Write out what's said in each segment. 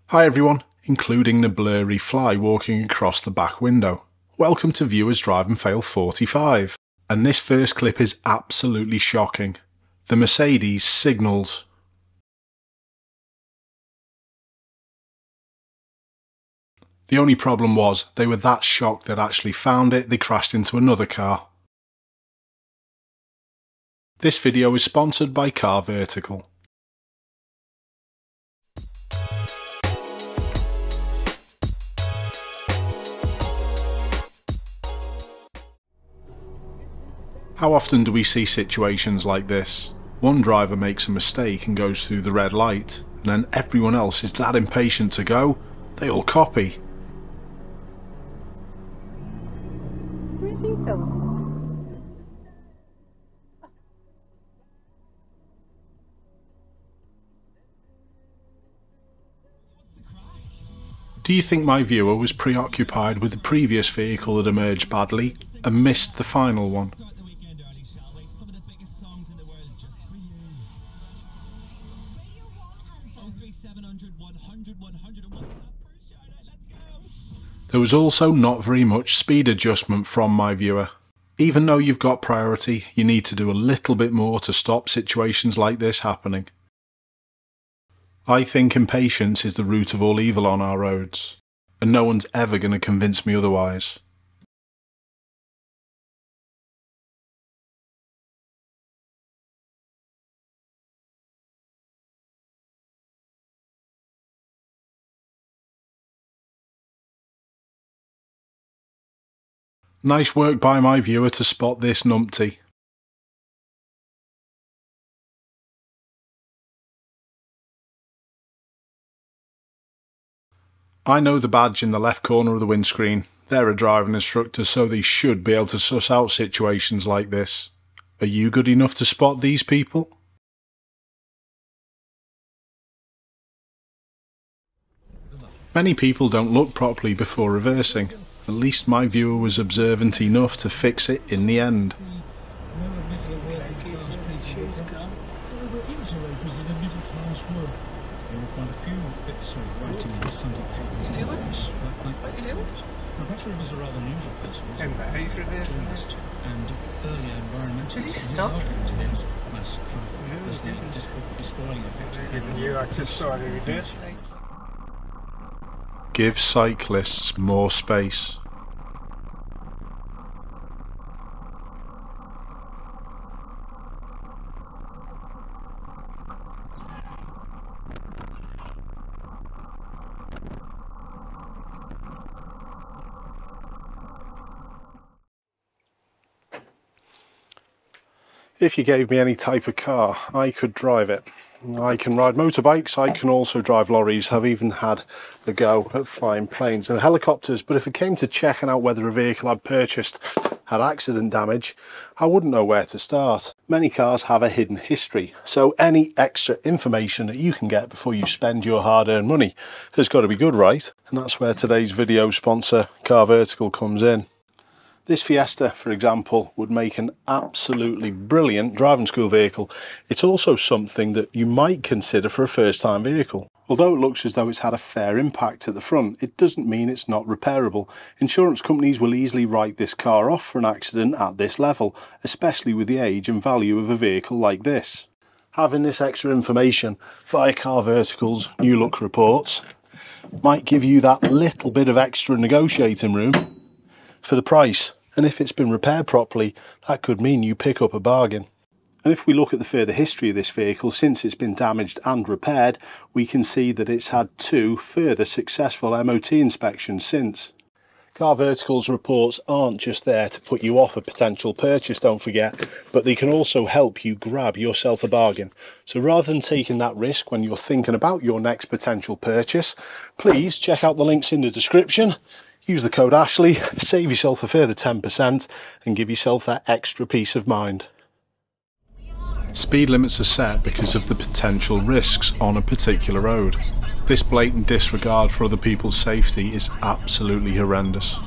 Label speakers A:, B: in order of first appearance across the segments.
A: Hi everyone, including the blurry fly walking across the back window. Welcome to Viewers Drive and Fail 45. And this first clip is absolutely shocking. The Mercedes signals. The only problem was they were that shocked they'd actually found it, they crashed into another car. This video is sponsored by Car Vertical. How often do we see situations like this? One driver makes a mistake and goes through the red light, and then everyone else is that impatient to go, they all copy.
B: Where is he going?
A: Do you think my viewer was preoccupied with the previous vehicle that emerged badly and missed the final one? There was also not very much speed adjustment from my viewer. Even though you've got priority, you need to do a little bit more to stop situations like this happening. I think impatience is the root of all evil on our roads, and no one's ever going to convince me otherwise. Nice work by my viewer to spot this numpty. I know the badge in the left corner of the windscreen. They're a driving instructor, so they should be able to suss out situations like this. Are you good enough to spot these people? Many people don't look properly before reversing. At least my viewer was observant enough to fix it in the end. Give cyclists more space. If you gave me any type of car, I could drive it. I can ride motorbikes, I can also drive lorries, I've even had a go at flying planes and helicopters, but if it came to checking out whether a vehicle I'd purchased had accident damage, I wouldn't know where to start. Many cars have a hidden history, so any extra information that you can get before you spend your hard-earned money has got to be good, right? And that's where today's video sponsor, Car Vertical, comes in. This Fiesta, for example, would make an absolutely brilliant driving school vehicle. It's also something that you might consider for a first-time vehicle. Although it looks as though it's had a fair impact at the front, it doesn't mean it's not repairable. Insurance companies will easily write this car off for an accident at this level, especially with the age and value of a vehicle like this. Having this extra information via Car Vertical's new look reports might give you that little bit of extra negotiating room for the price. And if it's been repaired properly, that could mean you pick up a bargain. And if we look at the further history of this vehicle, since it's been damaged and repaired, we can see that it's had 2 further successful MOT inspections since. Car Vertical's reports aren't just there to put you off a potential purchase, don't forget, but they can also help you grab yourself a bargain. So rather than taking that risk when you're thinking about your next potential purchase, please check out the links in the description. Use the code Ashley, save yourself a further 10% and give yourself that extra peace of mind. Speed limits are set because of the potential risks on a particular road. This blatant disregard for other people's safety is absolutely horrendous.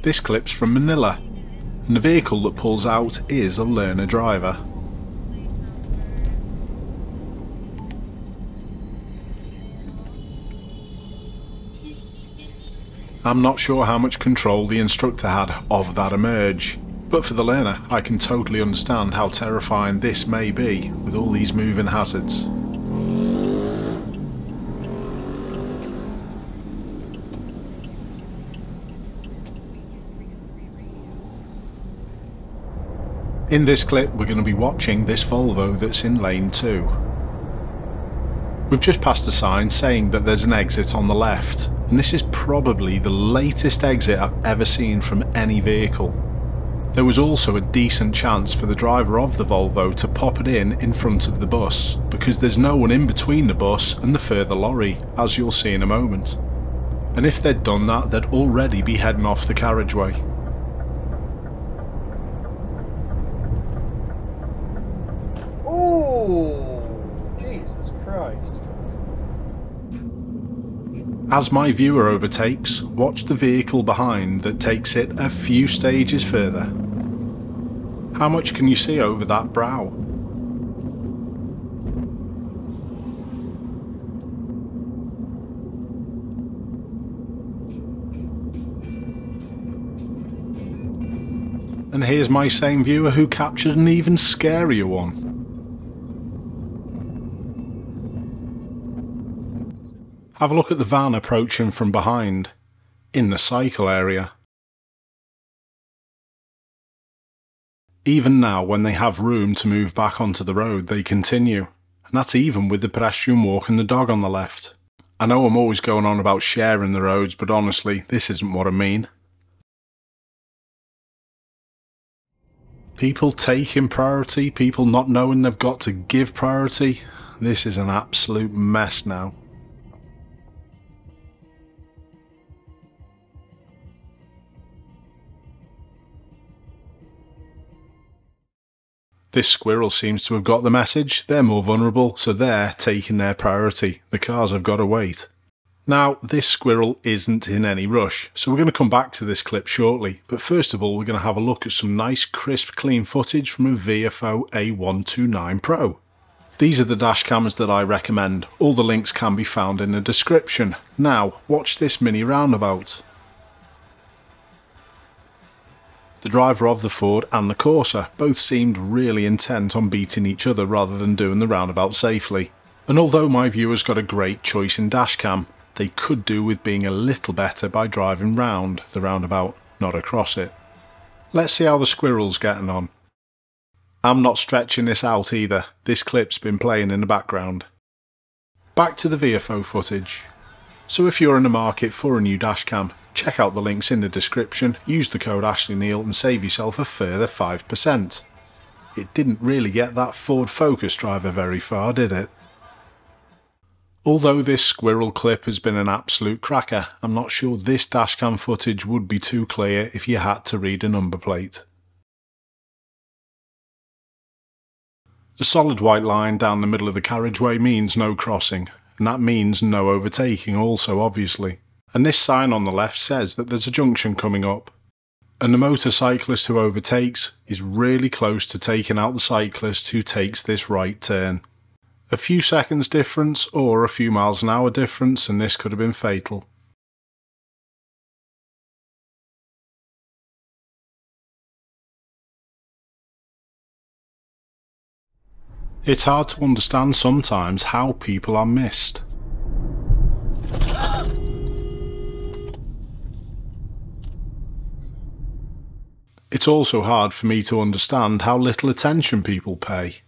A: This clip's from Manila, and the vehicle that pulls out is a learner driver. I'm not sure how much control the instructor had of that emerge, but for the learner I can totally understand how terrifying this may be with all these moving hazards. In this clip we're going to be watching this Volvo that's in lane 2. We've just passed a sign saying that there's an exit on the left, and this is probably the latest exit I've ever seen from any vehicle. There was also a decent chance for the driver of the Volvo to pop it in front of the bus, because there's no one in between the bus and the further lorry, as you'll see in a moment. And if they'd done that, they'd already be heading off the carriageway. As my viewer overtakes, watch the vehicle behind that takes it a few stages further. How much can you see over that brow? And here's my same viewer who captured an even scarier one. Have a look at the van approaching from behind, in the cycle area. Even now, when they have room to move back onto the road, they continue, and that's even with the pedestrian walking the dog on the left. I know I'm always going on about sharing the roads, but honestly, this isn't what I mean. People taking priority, people not knowing they've got to give priority. This is an absolute mess now. This squirrel seems to have got the message. They're more vulnerable, so they're taking their priority. The cars have got to wait. Now, this squirrel isn't in any rush, so we're going to come back to this clip shortly. But first of all, we're going to have a look at some nice, crisp, clean footage from a VFO A129 Pro. These are the dash cams that I recommend. All the links can be found in the description. Now, watch this mini roundabout. The driver of the Ford and the Corsa both seemed really intent on beating each other rather than doing the roundabout safely. And although my viewers got a great choice in dashcam, they could do with being a little better by driving round the roundabout, not across it. Let's see how the squirrel's getting on. I'm not stretching this out either, this clip's been playing in the background. Back to the VFO footage. So if you're in the market for a new dashcam, check out the links in the description, use the code AshleyNeil and save yourself a further 5%. It didn't really get that Ford Focus driver very far, did it? Although this squirrel clip has been an absolute cracker, I'm not sure this dashcam footage would be too clear if you had to read a number plate. A solid white line down the middle of the carriageway means no crossing, and that means no overtaking also, obviously. And this sign on the left says that there's a junction coming up. And the motorcyclist who overtakes is really close to taking out the cyclist who takes this right turn. A few seconds difference or a few miles an hour difference and this could have been fatal. It's hard to understand sometimes how people are missed. It's also hard for me to understand how little attention people pay.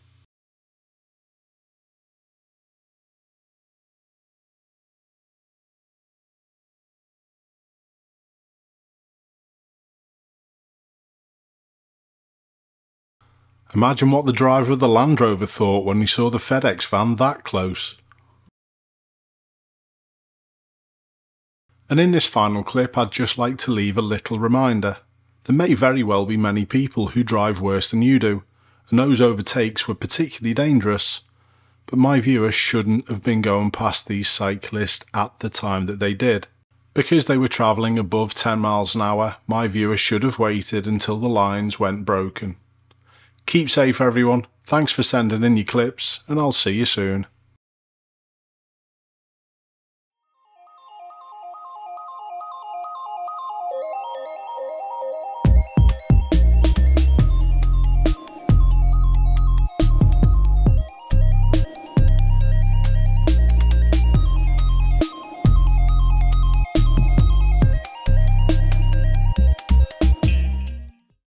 A: Imagine what the driver of the Land Rover thought when he saw the FedEx van that close. And in this final clip, I'd just like to leave a little reminder. There may very well be many people who drive worse than you do, and those overtakes were particularly dangerous, but my viewers shouldn't have been going past these cyclists at the time that they did. Because they were travelling above 10 miles an hour, my viewer should have waited until the lines went broken. Keep safe everyone, thanks for sending in your clips, and I'll see you soon.